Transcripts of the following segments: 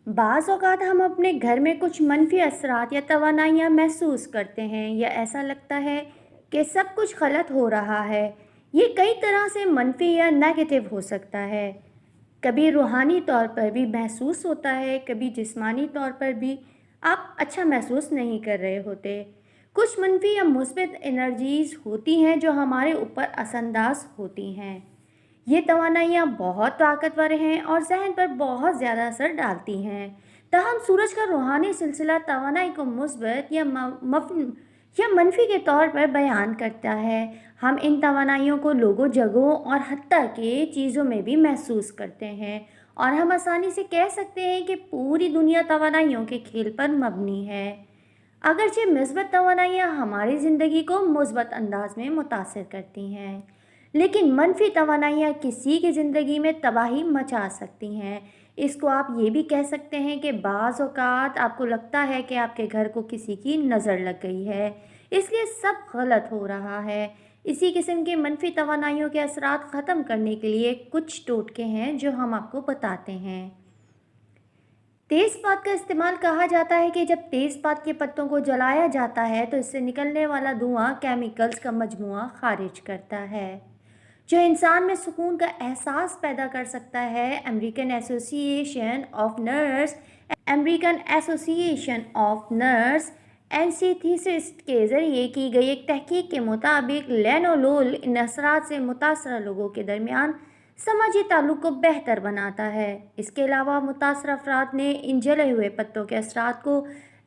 बाज़ औक़ात हम अपने घर में कुछ मनफ़ी असरात या तवानाइयाँ महसूस करते हैं या ऐसा लगता है कि सब कुछ गलत हो रहा है। ये कई तरह से मनफ़ी या नेगेटिव हो सकता है। कभी रूहानी तौर पर भी महसूस होता है, कभी जिस्मानी तौर पर भी आप अच्छा महसूस नहीं कर रहे होते। कुछ मनफ़ी या मुस्बित एनर्जीज़ होती हैं जो हमारे ऊपर असरअंदाज़ होती हैं। ये तवानाइयाँ बहुत ताकतवर हैं और ज़हन पर बहुत ज़्यादा असर डालती हैं। ताहम सूरज का रूहानी सिलसिला तवानाई को मुस्बत या मनफी के तौर पर बयान करता है। हम इन तवानाइयों को लोगों, जगहों और हत्ता के चीज़ों में भी महसूस करते हैं और हम आसानी से कह सकते हैं कि पूरी दुनिया तवानाइयों के खेल पर मबनी है। अगरचे मिस्बत तवानाइयाँ हमारी ज़िंदगी को मुस्बत अंदाज में मुतासिर करती हैं, लेकिन मनफी तवानाइयाँ किसी की ज़िंदगी में तबाही मचा सकती हैं। इसको आप ये भी कह सकते हैं कि बाज़ औक़ात आपको लगता है कि आपके घर को किसी की नज़र लग गई है, इसलिए सब गलत हो रहा है। इसी किस्म के मनफी तवानाइयों के असरात ख़त्म करने के लिए कुछ टोटके हैं जो हम आपको बताते हैं। तेज़पात का इस्तेमाल कहा जाता है कि जब तेज़पात के पत्तों को जलाया जाता है तो इससे निकलने वाला धुआं केमिकल्स का मजमुआ खारिज करता है जो इंसान में सुकून का एहसास पैदा कर सकता है। अमेरिकन एसोसिएशन ऑफ नर्स एनसीथीसिस के ज़रिए की गई एक तहकीक के मुताबिक लेनोलोल इन असरात से मुतासरा लोगों के दरमियान समाजी ताल्लुक़ को बेहतर बनाता है। इसके अलावा मुतासर अफराद ने इन जले हुए पत्तों के असरात को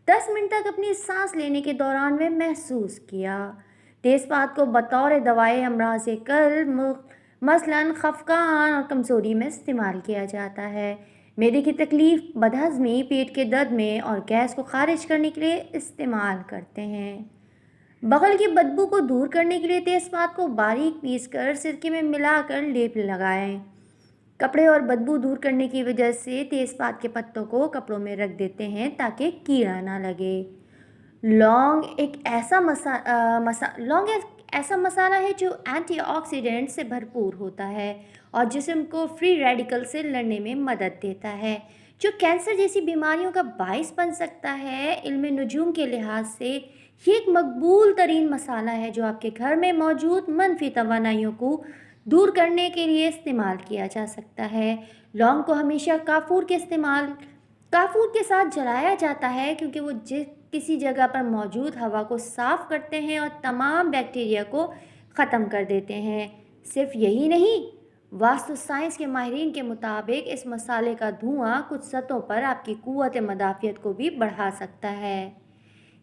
10 मिनट तक अपनी सांस लेने के दौरान में महसूस किया। तेज़पात को बतौर दवाए अमराज़ क़ल्ब मसलन खफ़कान और कमज़ोरी में इस्तेमाल किया जाता है। मेदे की तकलीफ़, बदहज़मी, पेट के दर्द में और गैस को खारिज करने के लिए इस्तेमाल करते हैं। बगल की बदबू को दूर करने के लिए तेज़पात को बारीक पीसकर सिरके में मिलाकर लेप लगाएं। कपड़े और बदबू दूर करने की वजह से तेज़पात के पत्तों को कपड़ों में रख देते हैं ताकि कीड़ा ना लगे। लौंग एक ऐसा मसाला है जो एंटीऑक्सीडेंट से भरपूर होता है और जिस्म को फ्री रेडिकल से लड़ने में मदद देता है जो कैंसर जैसी बीमारियों का बाइस बन सकता है। इल्म नुजूम के लिहाज से ये एक मकबूल तरीन मसाला है जो आपके घर में मौजूद मनफी तवानाइयों को दूर करने के लिए इस्तेमाल किया जा सकता है। लौंग को हमेशा काफूर के साथ जलाया जाता है क्योंकि वो किसी जगह पर मौजूद हवा को साफ़ करते हैं और तमाम बैक्टीरिया को ख़त्म कर देते हैं। सिर्फ यही नहीं, वास्तु साइंस के माहिरीन के मुताबिक इस मसाले का धुआं कुछ सतहों पर आपकी क़ुव्वत मदाफ़ियत को भी बढ़ा सकता है।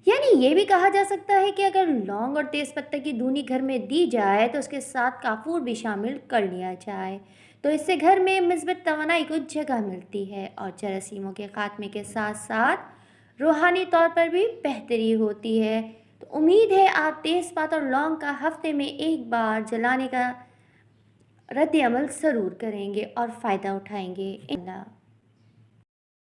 यानी ये भी कहा जा सकता है कि अगर लौंग और तेज़पत्ते की धुनी घर में दी जाए तो उसके साथ काफूर भी शामिल कर लिया जाए तो इससे घर में मिस्बत तवानाई को जगह मिलती है और जरासीमों के ख़ात्मे के साथ साथ रूहानी तौर पर भी बेहतरी होती है। तो उम्मीद है आप तेज़पात और लौंग का हफ्ते में एक बार जलाने का रद्द अमल ज़रूर करेंगे और फ़ायदा उठाएंगे।